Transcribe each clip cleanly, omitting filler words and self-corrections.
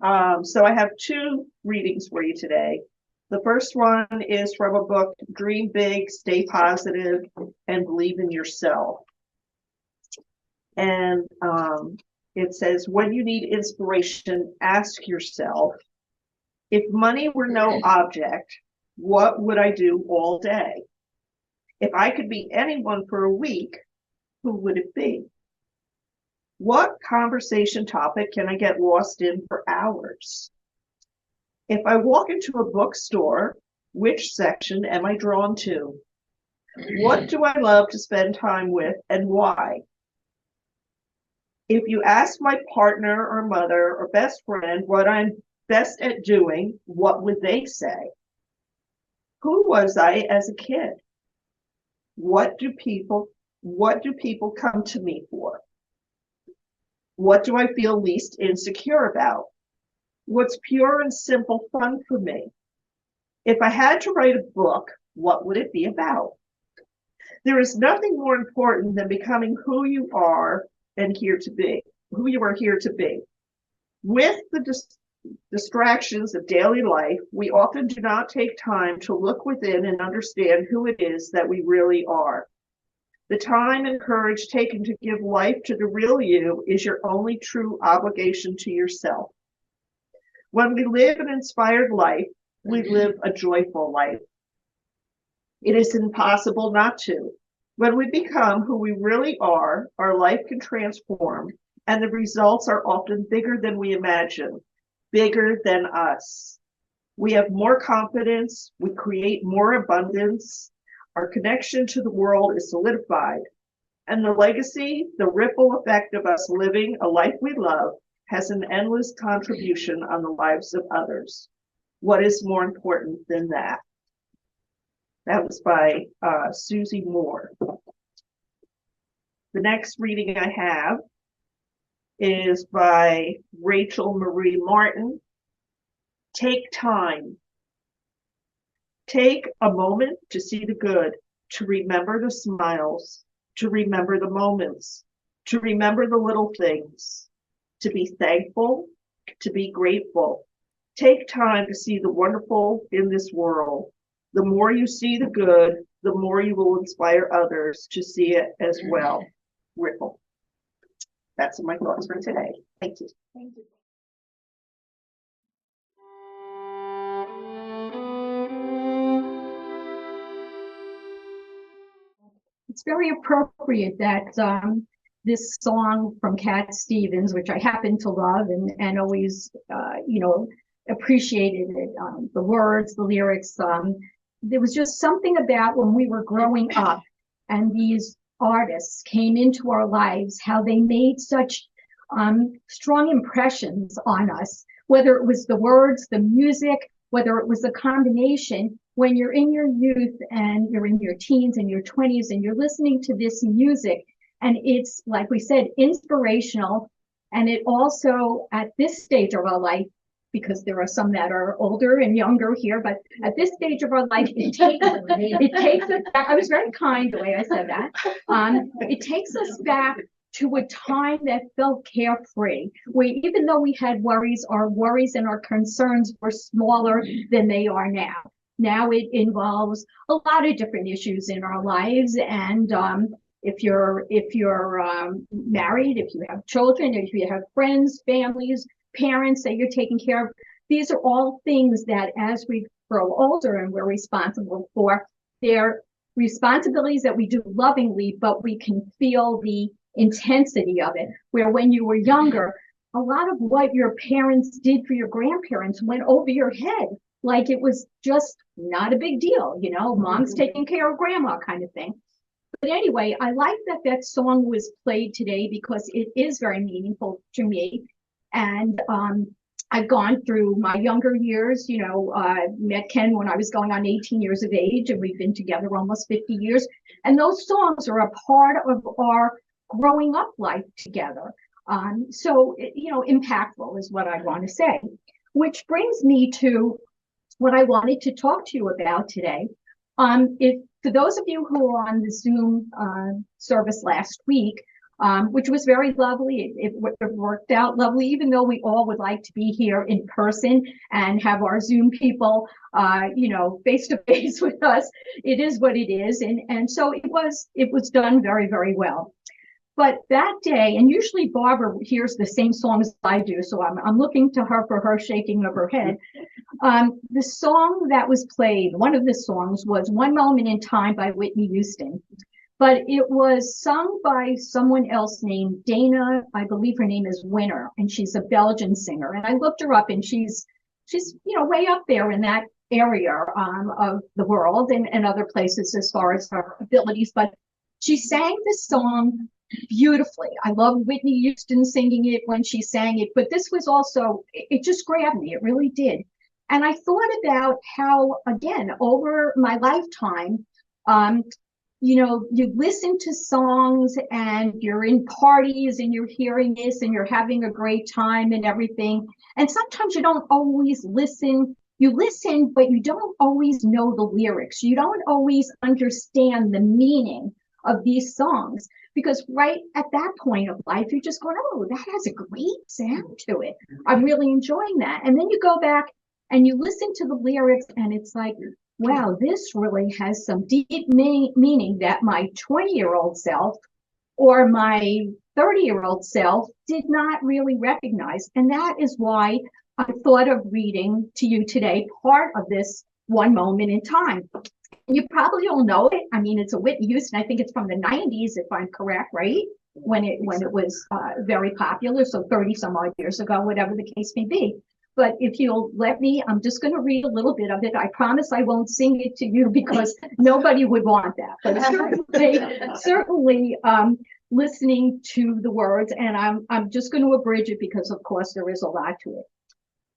So I have two readings for you today. The first one is from a book, Dream Big, Stay Positive, and Believe in Yourself. And it says, when you need inspiration, ask yourself, if money were no object, what would I do all day? If I could be anyone for a week, who would it be? What conversation topic can I get lost in for hours? If I walk into a bookstore, which section am I drawn to? What do I love to spend time with and why? If you ask my partner or mother or best friend what I'm best at doing, what would they say? Who was I as a kid? What do people come to me for? What do I feel least insecure about? What's pure and simple fun for me? If I had to write a book, what would it be about? There is nothing more important than becoming who you are and here to be, who you are here to be. With the distractions of daily life, we often do not take time to look within and understand who it is that we really are. The time and courage taken to give life to the real you is your only true obligation to yourself. When we live an inspired life, we live a joyful life. It is impossible not to. When we become who we really are, our life can transform, and the results are often bigger than we imagine, bigger than us. We have more confidence, we create more abundance, our connection to the world is solidified, and the legacy, the ripple effect of us living a life we love has an endless contribution on the lives of others. What is more important than that? That was by Susie Moore. The next reading I have is by Rachel Marie Martin. Take time. Take a moment to see the good, to remember the smiles, to remember the moments, to remember the little things, to be thankful, to be grateful. Take time to see the wonderful in this world. The more you see the good, the more you will inspire others to see it as well. Ripple. That's my thoughts for today. Thank you. Thank you. It's very appropriate that this song from Cat Stevens, which I happen to love and always, appreciated it, the words, the lyrics. There was just something about when we were growing up and these artists came into our lives, how they made such strong impressions on us, whether it was the words, the music, whether it was a combination. When you're in your youth and you're in your teens and your 20s and you're listening to this music, and it's, like we said, inspirational, and it also, at this stage of our life, because there are some that are older and younger here, but at this stage of our life, it takes us back. I was very kind the way I said that. It takes us back to a time that felt carefree, where even though we had worries, our worries and our concerns were smaller than they are now. Now it involves a lot of different issues in our lives, and if you're married, if you have children, if you have friends, families, parents that you're taking care of, these are all things that as we grow older and we're responsible for, they're responsibilities that we do lovingly, but we can feel the intensity of it. Where when you were younger, a lot of what your parents did for your grandparents went over your head. Like it was just not a big deal, mom's taking care of grandma kind of thing. But anyway, I like that song was played today because it is very meaningful to me. And I've gone through my younger years, met Ken when I was going on 18 years of age, and we've been together almost 50 years. And those songs are a part of our growing up life together. So, impactful is what I want to say, which brings me to what I wanted to talk to you about today. If for those of you who were on the Zoom service last week, which was very lovely. It worked out lovely, even though we all would like to be here in person and have our Zoom people, face to face with us. It is what it is. And so it was done very, very well. But that day, and usually Barbara hears the same songs I do, so I'm looking to her for her shaking of her head. The song that was played, one of the songs was One Moment in Time by Whitney Houston. But it was sung by someone else named Dana. I believe her name is Winner, and she's a Belgian singer. And I looked her up, and she's way up there in that area of the world and other places as far as her abilities. But she sang this song beautifully. I love Whitney Houston singing it when she sang it, but this was also, it just grabbed me. It really did. And I thought about how, again, over my lifetime, you listen to songs and you're in parties and you're hearing this and you're having a great time and everything. And sometimes you don't always listen. You listen, but you don't always know the lyrics. You don't always understand the meaning of these songs, because right at that point of life, you're just going, oh, that has a great sound to it. I'm really enjoying that. And then you go back and you listen to the lyrics and it's like, wow, this really has some deep meaning that my 20-year-old self or my 30-year-old self did not really recognize. And that is why I thought of reading to you today part of this One Moment in Time. You probably all know it. I mean, it's a Whitney Houston. I think it's from the 90s, if I'm correct, right? When it was very popular, so 30 some odd years ago, whatever the case may be. But if you'll let me, I'm just going to read a little bit of it. I promise I won't sing it to you because nobody would want that. But certainly listening to the words, and I'm just going to abridge it because, of course, there is a lot to it.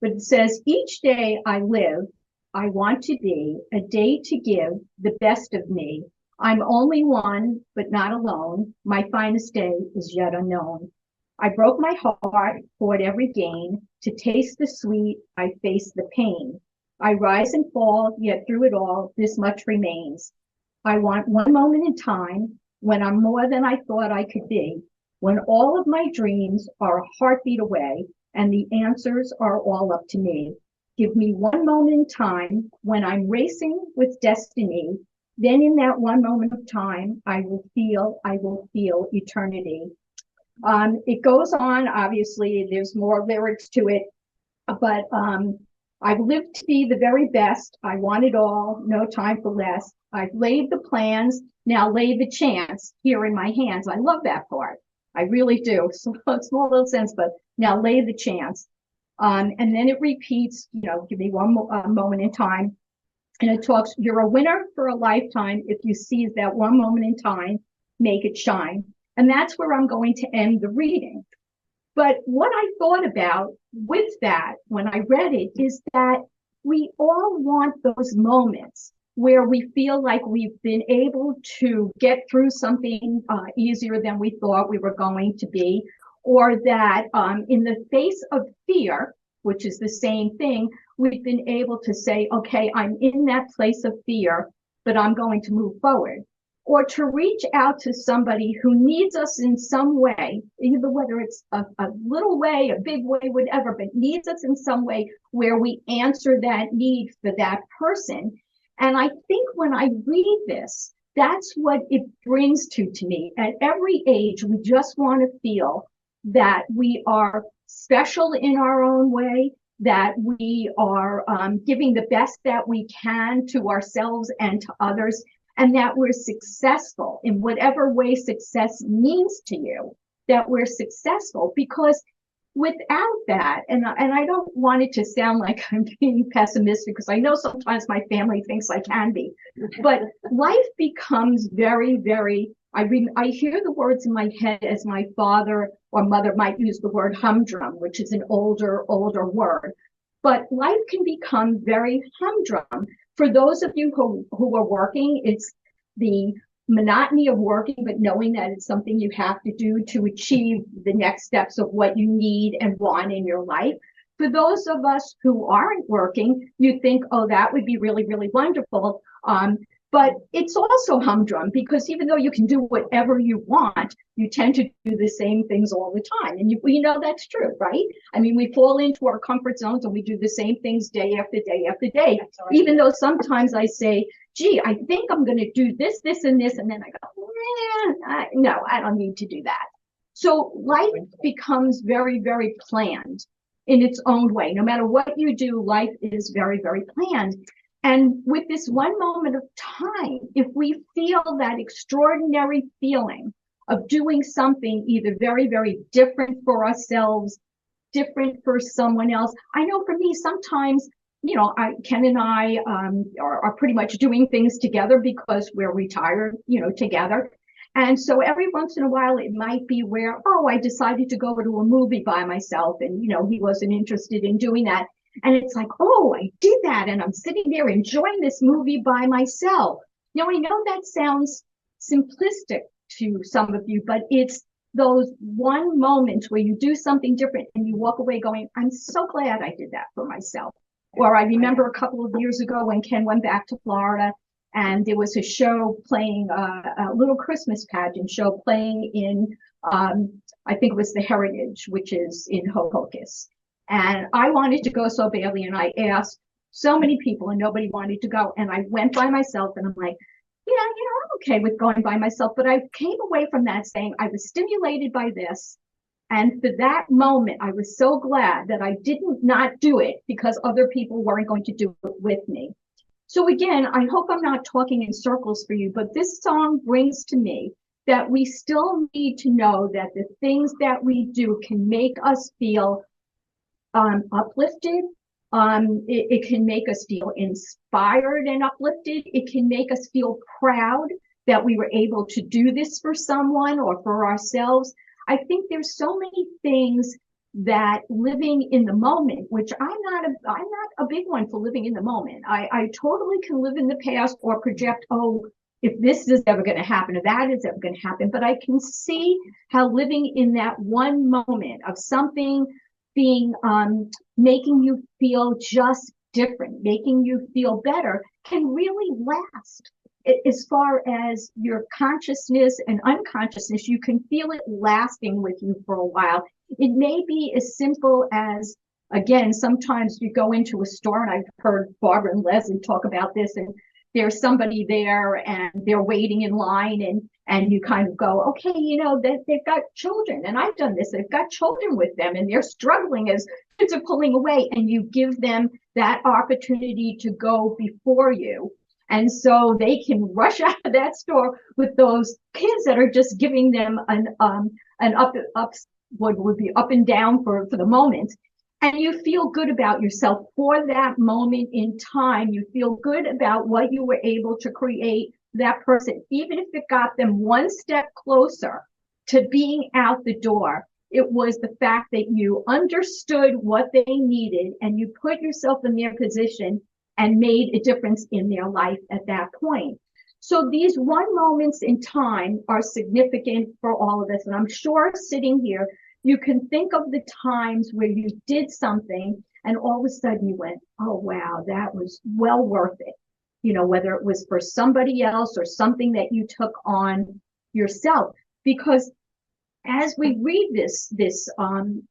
But it says, each day I live, I want to be a day to give the best of me. I'm only one, but not alone. My finest day is yet unknown. I broke my heart, poured every gain. To taste the sweet, I face the pain. I rise and fall, yet through it all, this much remains. I want one moment in time when I'm more than I thought I could be, when all of my dreams are a heartbeat away and the answers are all up to me. Give me one moment in time when I'm racing with destiny. Then in that one moment of time, I will feel eternity. It goes on, obviously, there's more lyrics to it, but I've lived to be the very best. I want it all, no time for less. I've laid the plans, now lay the chance here in my hands. I love that part. I really do. Small little sense, but now lay the chance. And then it repeats, give me one moment in time. And it talks, you're a winner for a lifetime. If you seize that one moment in time, make it shine. And that's where I'm going to end the reading. But what I thought about with that when I read it is that we all want those moments where we feel like we've been able to get through something easier than we thought we were going to be, or that in the face of fear, which is the same thing, we've been able to say, okay, I'm in that place of fear, but I'm going to move forward. Or to reach out to somebody who needs us in some way, either whether it's a little way, a big way, whatever, but needs us in some way where we answer that need for that person. And I think when I read this, that's what it brings to me. At every age, we just want to feel that we are special in our own way, that we are giving the best that we can to ourselves and to others, and that we're successful in whatever way success means to you, that we're successful. Because without that, and I don't want it to sound like I'm being pessimistic, because I know sometimes my family thinks I can be, but life becomes very, very, I hear the words in my head as my father or mother might use the word humdrum, which is an older word. But life can become very humdrum. For those of you who are working, it's the monotony of working, but knowing that it's something you have to do to achieve the next steps of what you need and want in your life. For those of us who aren't working, you think, oh, that would be really, really wonderful. But it's also humdrum because even though you can do whatever you want, you tend to do the same things all the time. And you know that's true, right? I mean, we fall into our comfort zones and we do the same things day after day after day, even though sometimes I say, gee, I think I'm going to do this, this, and this. And then I go, no, I don't need to do that. So life becomes very, very planned in its own way. No matter what you do, life is very, very planned. And with this one moment of time, if we feel that extraordinary feeling of doing something either very, very different for ourselves, different for someone else. I know for me, sometimes, Ken and I are pretty much doing things together because we're retired, together. And so every once in a while, it might be where, I decided to go to a movie by myself. And, he wasn't interested in doing that. And it's like, I did that. And I'm sitting there enjoying this movie by myself. I know that sounds simplistic to some of you, but it's those one moments where you do something different and you walk away going, I'm so glad I did that for myself. Or I remember a couple of years ago when Ken went back to Florida and there was a show playing, a little Christmas pageant show playing in, I think it was the Heritage, which is in Hohokus. And I wanted to go so badly, and I asked so many people, and nobody wanted to go. And I went by myself, and I'm like, yeah, I'm okay with going by myself. But I came away from that saying I was stimulated by this. And for that moment, I was so glad that I didn't not do it because other people weren't going to do it with me. So again, I hope I'm not talking in circles for you, but this song brings to me that we still need to know that the things that we do can make us feel uplifted. It can make us feel inspired and uplifted. It can make us feel proud that we were able to do this for someone or for ourselves. I think there's so many things that living in the moment, which I'm not a big one for living in the moment. I totally can live in the past or project, if this is ever going to happen or that is ever going to happen. But I can see how living in that one moment of something being making you feel just different, making you feel better, can really last. As far as your consciousness and unconsciousness, you can feel it lasting with you for a while. It may be as simple as, again, sometimes you go into a store, and I've heard Barbara and Leslie talk about this, and there's somebody there and they're waiting in line, and you kind of go, okay, they've got children, and I've done this. They've got children with them, and they're struggling as kids are pulling away, and you give them that opportunity to go before you. And so they can rush out of that store with those kids that are just giving them an what would be up and down for the moment. And you feel good about yourself for that moment in time. You feel good about what you were able to create that person, even if it got them one step closer to being out the door. It was the fact that you understood what they needed and you put yourself in their position and made a difference in their life at that point. So these one moments in time are significant for all of us. And I'm sure sitting here, you can think of the times where you did something and all of a sudden you went, oh, wow, that was well worth it. Whether it was for somebody else or something that you took on yourself. Because as we read this song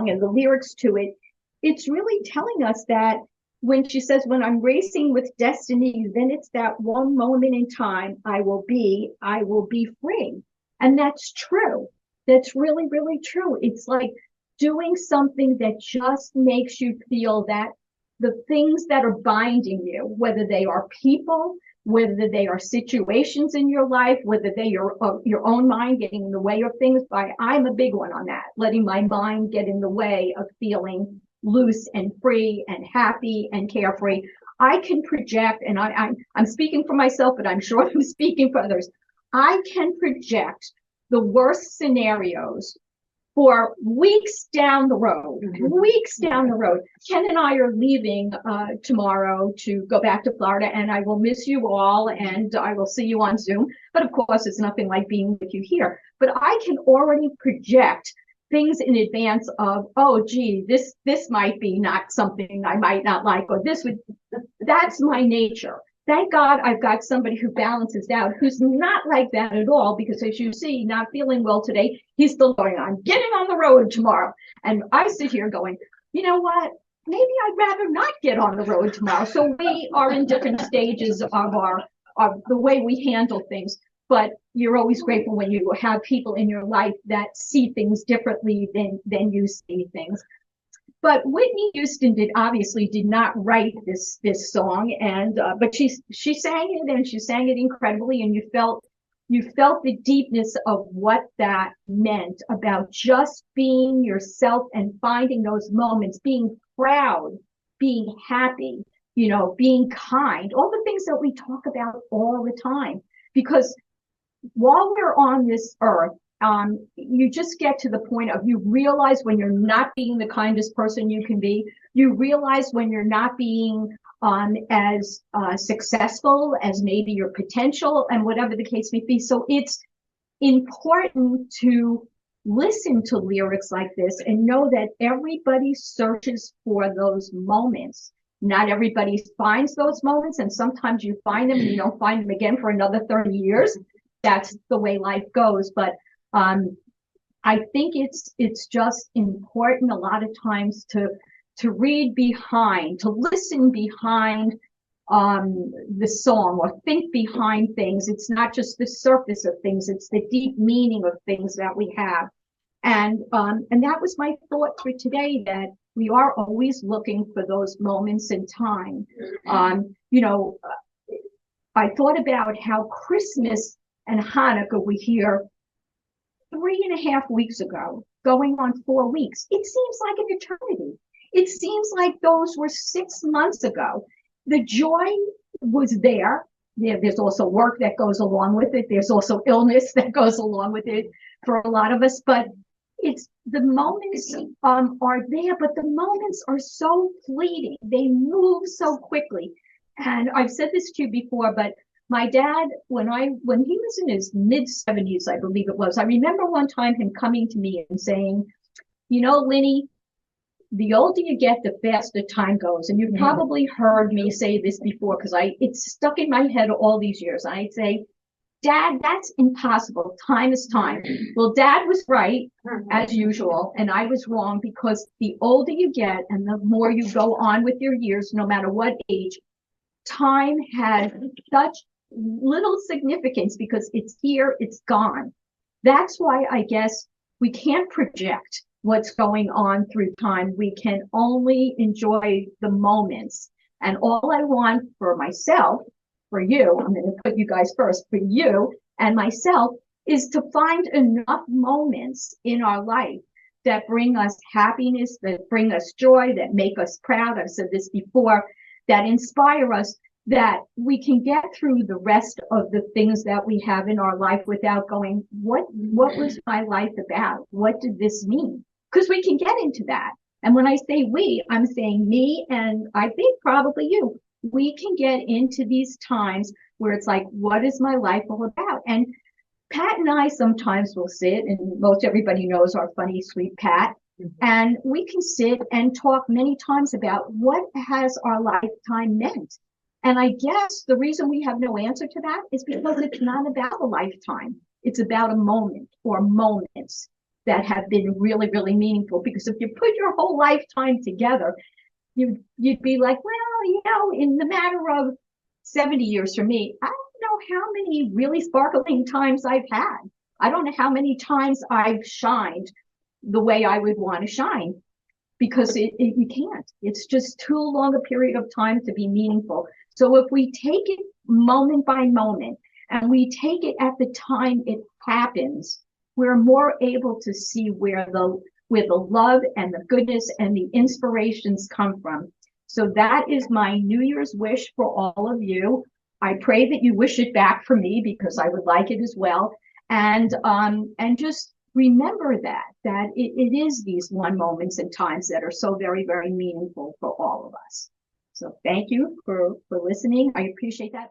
and the lyrics to it, it's really telling us that when she says, when I'm racing with destiny, then it's that one moment in time I will be free. And that's true. That's really, really true. It's like doing something that just makes you feel that the things that are binding you, whether they are people, whether they are situations in your life, whether they are your own mind getting in the way of things. I'm a big one on that, letting my mind get in the way of feeling loose and free and happy and carefree. I can project, and I'm speaking for myself, but I'm sure I'm speaking for others. I can project the worst scenarios for weeks down the road. Ken and I are leaving tomorrow to go back to Florida, and I will miss you all, and I will see you on Zoom. But of course, it's nothing like being with you here. But I can already project things in advance of, this might be not something I might not like, or that's my nature. thank God I've got somebody who balances out, who's not like that at all, because as you see, not feeling well today, he's still going, I'm getting on the road tomorrow. And I sit here going, you know what? Maybe I'd rather not get on the road tomorrow. So we are in different stages of the way we handle things. But you're always grateful when you have people in your life that see things differently than you see things. But Whitney Houston obviously did not write this song, and but she sang it, and she sang it incredibly, and you felt the deepness of what that meant about just being yourself and finding those moments, being proud, being happy, being kind, all the things that we talk about all the time. Because while we're on this earth, you just get to the point of you realize when you're not being the kindest person you can be. You realize when you're not being as successful as maybe your potential, and whatever the case may be. So it's important to listen to lyrics like this and know that everybody searches for those moments. Not everybody finds those moments, and sometimes you find them and you don't find them again for another 30 years. That's the way life goes. But I think it's just important a lot of times to read behind, to listen behind the song, or think behind things. It's not just the surface of things, it's the deep meaning of things that we have. And that was my thought for today, that we are always looking for those moments in time. I thought about how Christmas and Hanukkah were here 3.5 weeks ago, going on 4 weeks. It seems like an eternity. It seems like those were 6 months ago. The joy was there. There's also work that goes along with it. There's also illness that goes along with it for a lot of us. But it's the moments are there, but the moments are so fleeting. They move so quickly. And I've said this to you before, but my dad, when he was in his mid-70s, I believe it was, I remember one time him coming to me and saying, Linny, the older you get, the faster time goes. And you've probably heard me say this before, because it's stuck in my head all these years. I'd say, Dad, that's impossible. Time is time. Well, Dad was right, as usual, and I was wrong, because the older you get and the more you go on with your years, no matter what age, time has such little significance, because it's here, it's gone. That's why I guess we can't project what's going on through time. We can only enjoy the moments. And all I want for myself, for you, I'm going to put you guys first, for you and myself, is to find enough moments in our life that bring us happiness, that bring us joy, that make us proud. I've said this before, that inspire us, that we can get through the rest of the things that we have in our life without going, what was my life about? What did this mean? Because we can get into that. And when I say we, I'm saying me, and I think probably you. We can get into these times where it's like, what is my life all about? And Pat and I sometimes will sit, and most everybody knows our funny, sweet Pat, and we can sit and talk many times about what has our lifetime meant. And I guess the reason we have no answer to that is because it's not about a lifetime. It's about a moment or moments that have been really, really meaningful. Because if you put your whole lifetime together, you'd be like, well, in the matter of 70 years for me, I don't know how many really sparkling times I've had. I don't know how many times I've shined the way I would want to shine, because you can't. It's just too long a period of time to be meaningful. So if we take it moment by moment, and we take it at the time it happens, we're more able to see where the love and the goodness and the inspirations come from. So that is my New Year's wish for all of you. I pray that you wish it back for me, because I would like it as well. And just remember that it is these one moments and times that are so very, very meaningful for all of us. So thank you for listening. I appreciate that.